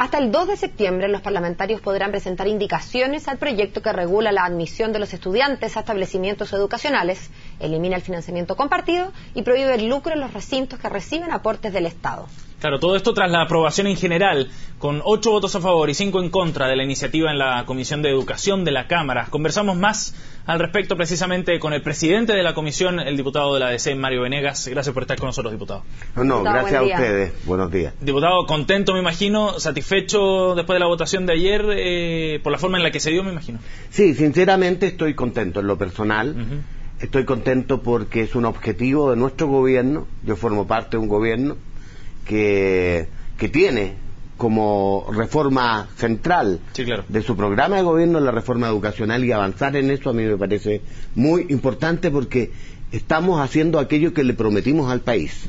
Hasta el 2 de septiembre los parlamentarios podrán presentar indicaciones al proyecto que regula la admisión de los estudiantes a establecimientos educacionales, elimina el financiamiento compartido y prohíbe el lucro en los recintos que reciben aportes del Estado. Claro, todo esto tras la aprobación en general, con 8 votos a favor y 5 en contra de la iniciativa en la Comisión de Educación de la Cámara. Conversamos más al respecto precisamente con el presidente de la comisión, el diputado de la ADC, Mario Venegas. Gracias por estar con nosotros, diputado. No, gracias a ustedes. Buenos días. Diputado, contento, me imagino, satisfecho después de la votación de ayer, por la forma en la que se dio, me imagino. Sí, sinceramente estoy contento en lo personal. Estoy contento porque es un objetivo de nuestro gobierno. Yo formo parte de un gobierno que tiene como reforma central de su programa de gobierno la reforma educacional, y avanzar en eso a mí me parece muy importante porque estamos haciendo aquello que le prometimos al país.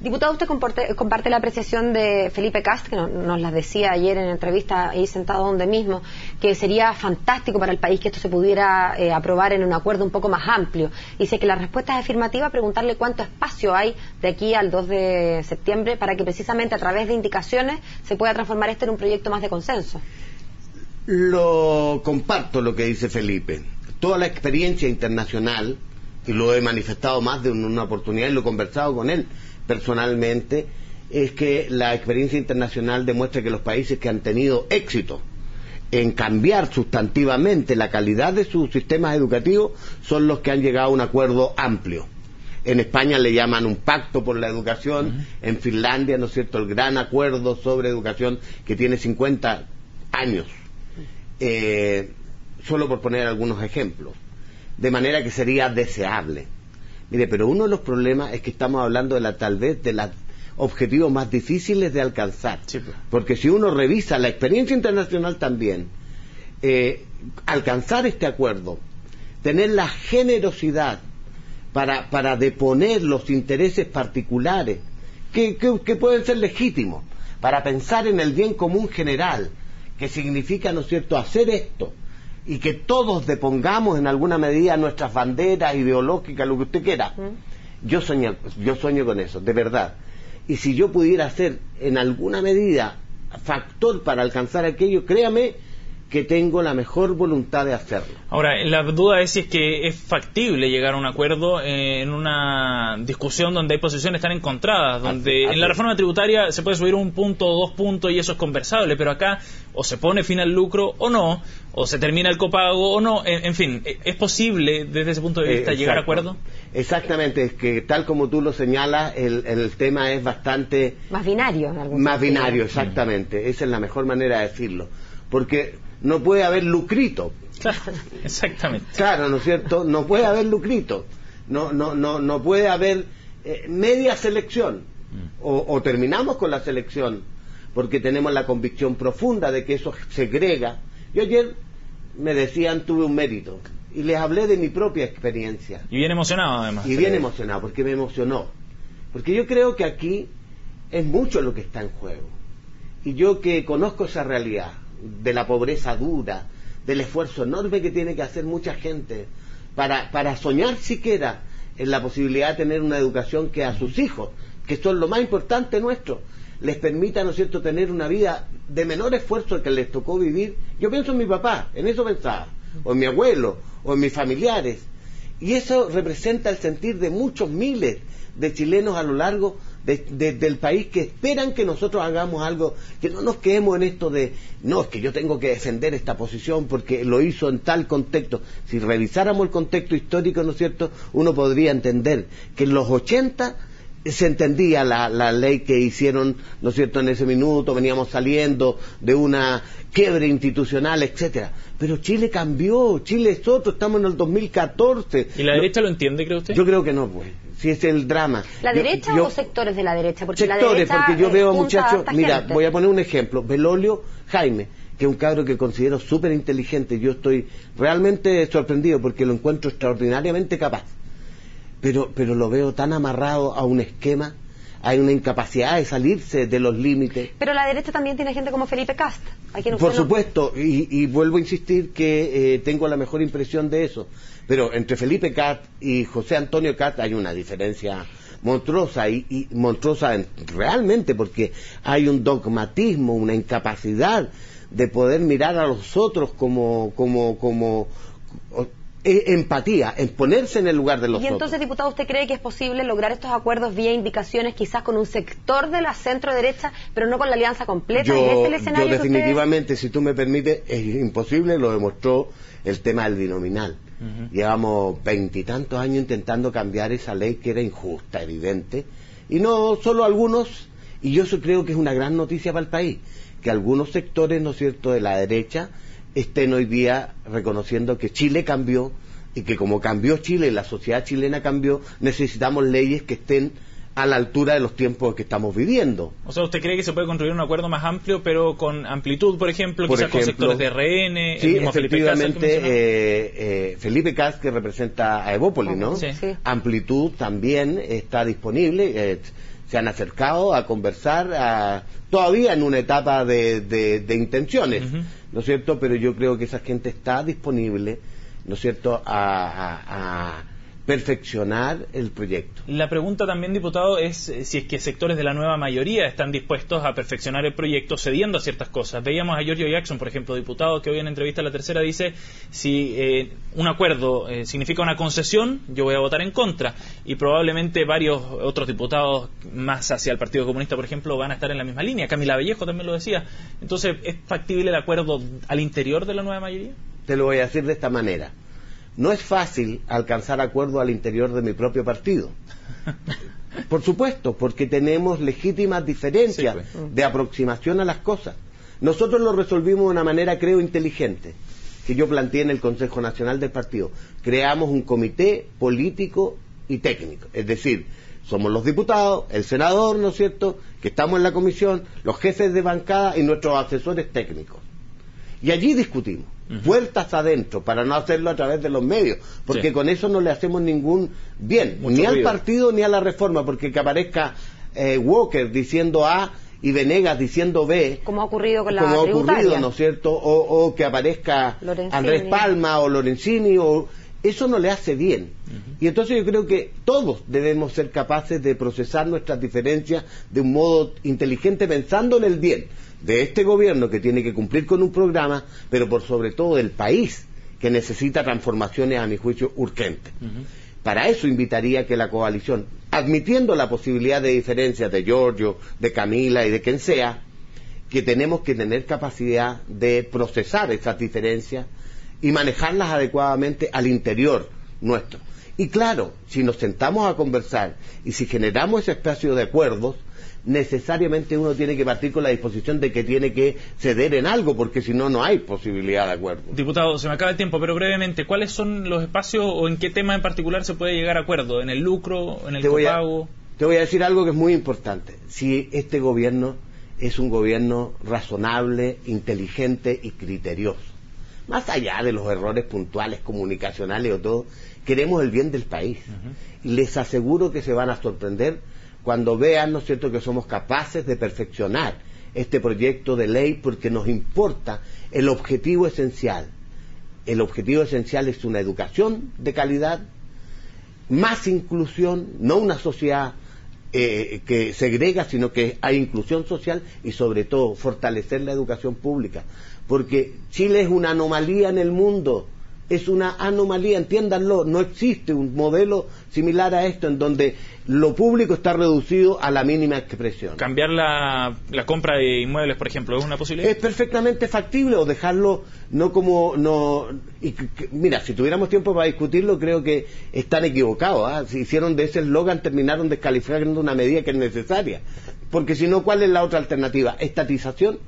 Diputado, usted comparte la apreciación de Felipe Kast, que nos las decía ayer en entrevista ahí sentado donde mismo, que sería fantástico para el país que esto se pudiera aprobar en un acuerdo un poco más amplio. Dice que la respuesta es afirmativa, preguntarle cuánto espacio hay de aquí al 2 de septiembre para que precisamente a través de indicaciones se pueda transformar esto en un proyecto más de consenso. Lo comparto lo que dice Felipe. Toda la experiencia internacional, y lo he manifestado más de una oportunidad y lo he conversado con él personalmente, es que la experiencia internacional demuestra que los países que han tenido éxito en cambiar sustantivamente la calidad de sus sistemas educativos son los que han llegado a un acuerdo amplio. En España le llaman un pacto por la educación, en Finlandia, ¿no es cierto?, el gran acuerdo sobre educación que tiene 50 años, solo por poner algunos ejemplos, de manera que sería deseable. Mire, pero uno de los problemas es que estamos hablando de tal vez de los objetivos más difíciles de alcanzar. Sí, porque si uno revisa la experiencia internacional también, alcanzar este acuerdo, tener la generosidad para deponer los intereses particulares, que pueden ser legítimos, para pensar en el bien común general, que significa, ¿no es cierto?, hacer esto, y que todos depongamos en alguna medida nuestras banderas ideológicas, lo que usted quiera. Yo sueño con eso, de verdad. Y si yo pudiera ser en alguna medida factor para alcanzar aquello, créame que tengo la mejor voluntad de hacerlo. Ahora, la duda es si es que es factible llegar a un acuerdo en una discusión donde hay posiciones tan encontradas, donde en la reforma tributaria se puede subir 1 punto o 2 puntos y eso es conversable, pero acá o se pone fin al lucro o no, o se termina el copago o no, en fin, ¿es posible desde ese punto de vista llegar a acuerdo? Exactamente, es que tal como tú lo señalas, el tema es bastante... Más binario. Más binario, exactamente, esa es la mejor manera de decirlo, porque no puede haber lucrito. Claro, exactamente. Claro, ¿no es cierto? No puede haber lucrito. No puede haber media selección. O terminamos con la selección, porque tenemos la convicción profunda de que eso segrega. Yo ayer me decían, tuve un mérito, y les hablé de mi propia experiencia. Y bien emocionado, además. Y bien emocionado, porque me emocionó. Porque yo creo que aquí es mucho lo que está en juego. Y yo que conozco esa realidad, de la pobreza dura, del esfuerzo enorme que tiene que hacer mucha gente para soñar siquiera en la posibilidad de tener una educación que a sus hijos, que son lo más importante nuestro, les permita, ¿no es cierto?, tener una vida de menor esfuerzo que les tocó vivir. Yo pienso en mi papá, en eso pensaba, o en mi abuelo, o en mis familiares, y eso representa el sentir de muchos miles de chilenos a lo largo del país, que esperan que nosotros hagamos algo, que no nos quedemos en esto de no, es que yo tengo que defender esta posición porque lo hizo en tal contexto. Si revisáramos el contexto histórico, ¿no es cierto?, uno podría entender que en los 80 se entendía la ley que hicieron, ¿no es cierto?, en ese minuto, veníamos saliendo de una quiebre institucional, etcétera. Pero Chile cambió, Chile es otro, estamos en el 2014. ¿Y la derecha lo entiende, cree usted? Yo creo que no, pues. Si es el drama. ¿La derecha o sectores de la derecha? Porque sectores, la derecha, porque yo veo muchachos, mira, gente. voy a poner un ejemplo, Belolio Jaime, que es un cabro que considero súper inteligente, yo estoy realmente sorprendido porque lo encuentro extraordinariamente capaz, pero lo veo tan amarrado a un esquema, hay una incapacidad de salirse de los límites. Pero la derecha también tiene gente como Felipe Kast, a quien usted por supuesto, y vuelvo a insistir que tengo la mejor impresión de eso, pero entre Felipe Kast y José Antonio Kast hay una diferencia monstruosa y monstruosa realmente, porque hay un dogmatismo, una incapacidad de poder mirar a los otros como empatía, en ponerse en el lugar de los otros. Y entonces, diputado, ¿usted cree que es posible lograr estos acuerdos vía indicaciones, quizás con un sector de la centro-derecha, pero no con la alianza completa? ¿Es este el escenario yo definitivamente, si tú me permites, es imposible, lo demostró el tema del binominal. Llevamos 20 y tantos años intentando cambiar esa ley que era injusta, evidente, y no solo algunos, y yo eso creo que es una gran noticia para el país, que algunos sectores, ¿no es cierto?, de la derecha estén hoy día reconociendo que Chile cambió y que como cambió Chile y la sociedad chilena cambió, necesitamos leyes que estén a la altura de los tiempos que estamos viviendo. O sea, ¿usted cree que se puede construir un acuerdo más amplio, pero con amplitud, por ejemplo, quizás con sectores de RN? Sí, efectivamente, Felipe Kast, que representa a Evópolis, ¿no? Sí. Amplitud también está disponible, se han acercado a conversar, todavía en una etapa de intenciones, ¿no es cierto? Pero yo creo que esa gente está disponible, ¿no es cierto?, a perfeccionar el proyecto. La pregunta también, diputado, es si es que sectores de la nueva mayoría están dispuestos a perfeccionar el proyecto cediendo a ciertas cosas. Veíamos a Giorgio Jackson, por ejemplo, diputado, que hoy en entrevista a La Tercera dice, si un acuerdo significa una concesión, yo voy a votar en contra, y probablemente varios otros diputados más hacia el Partido Comunista, por ejemplo, van a estar en la misma línea. Camila Vallejo también lo decía. Entonces, ¿es factible el acuerdo al interior de la nueva mayoría? Te lo voy a decir de esta manera. No es fácil alcanzar acuerdo al interior de mi propio partido. Por supuesto, porque tenemos legítimas diferencias de aproximación a las cosas. Nosotros lo resolvimos de una manera, creo, inteligente, que yo planteé en el Consejo Nacional del Partido. Creamos un comité político y técnico. Es decir, somos los diputados, el senador, ¿no es cierto?, que estamos en la comisión, los jefes de bancada y nuestros asesores técnicos. Y allí discutimos. Puertas adentro, para no hacerlo a través de los medios, porque con eso no le hacemos ningún bien, ni al partido ni a la reforma, porque que aparezca Walker diciendo A y Venegas diciendo B, como ha ocurrido con la tributaria, ¿no es cierto?, o que aparezca Lorenzini. Andrés Palma o Lorenzini, eso no le hace bien. Y entonces yo creo que todos debemos ser capaces de procesar nuestras diferencias de un modo inteligente, pensando en el bien de este gobierno, que tiene que cumplir con un programa, pero por sobre todo del país, que necesita transformaciones, a mi juicio, urgentes. Para eso invitaría que la coalición, admitiendo la posibilidad de diferencias de Giorgio, de Camila y de quien sea, que tenemos que tener capacidad de procesar esas diferencias y manejarlas adecuadamente al interior nuestro. Y claro, si nos sentamos a conversar y si generamos ese espacio de acuerdos, necesariamente uno tiene que partir con la disposición de que tiene que ceder en algo, porque si no, no hay posibilidad de acuerdo. Diputado, se me acaba el tiempo, pero brevemente, ¿cuáles son los espacios o en qué tema en particular se puede llegar a acuerdo? ¿En el lucro? ¿En el copago? Te voy a decir algo que es muy importante. Si este gobierno es un gobierno razonable, inteligente y criterioso, más allá de los errores puntuales, comunicacionales o todo, queremos el bien del país. Y les aseguro que se van a sorprender cuando vean, ¿no es cierto?, que somos capaces de perfeccionar este proyecto de ley, porque nos importa el objetivo esencial. El objetivo esencial es una educación de calidad, más inclusión, no una sociedad que segrega, sino que hay inclusión social, y sobre todo fortalecer la educación pública, porque Chile es una anomalía en el mundo. Es una anomalía, entiéndanlo, no existe un modelo similar a esto en donde lo público está reducido a la mínima expresión. ¿Cambiar la compra de inmuebles, por ejemplo, es una posibilidad? Es perfectamente factible, o dejarlo mira, si tuviéramos tiempo para discutirlo, creo que están equivocados, Si hicieron de ese eslogan, terminaron descalificando una medida que es necesaria, porque si no, ¿cuál es la otra alternativa? ¿Estatización?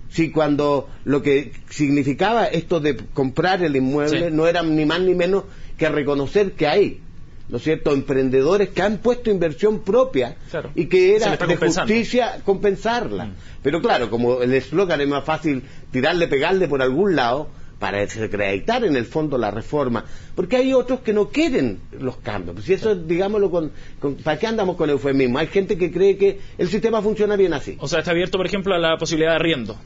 Si cuando lo que significaba esto de comprar el inmueble no era ni más ni menos que reconocer que hay, ¿no es cierto?, emprendedores que han puesto inversión propia y que era de justicia compensarla. Pero claro, como el eslogan es más fácil pegarle por algún lado, para desacreditar en el fondo la reforma, porque hay otros que no quieren los cambios. Pues si eso, digámoslo, ¿para qué andamos con eufemismo? Hay gente que cree que el sistema funciona bien así. O sea, está abierto, por ejemplo, a la posibilidad de arriendo.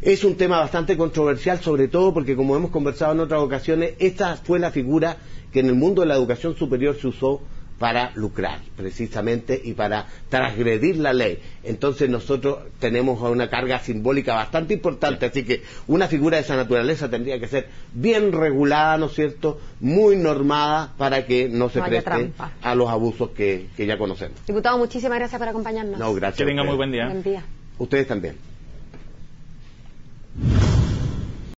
Es un tema bastante controversial, sobre todo porque, como hemos conversado en otras ocasiones, esta fue la figura que en el mundo de la educación superior se usó para lucrar, precisamente, y para transgredir la ley. Entonces nosotros tenemos una carga simbólica bastante importante, así que una figura de esa naturaleza tendría que ser bien regulada, ¿no es cierto?, muy normada, para que no se preste a los abusos que ya conocemos. Diputado, muchísimas gracias por acompañarnos. No, gracias. Que tenga muy buen día. Buen día. Ustedes también.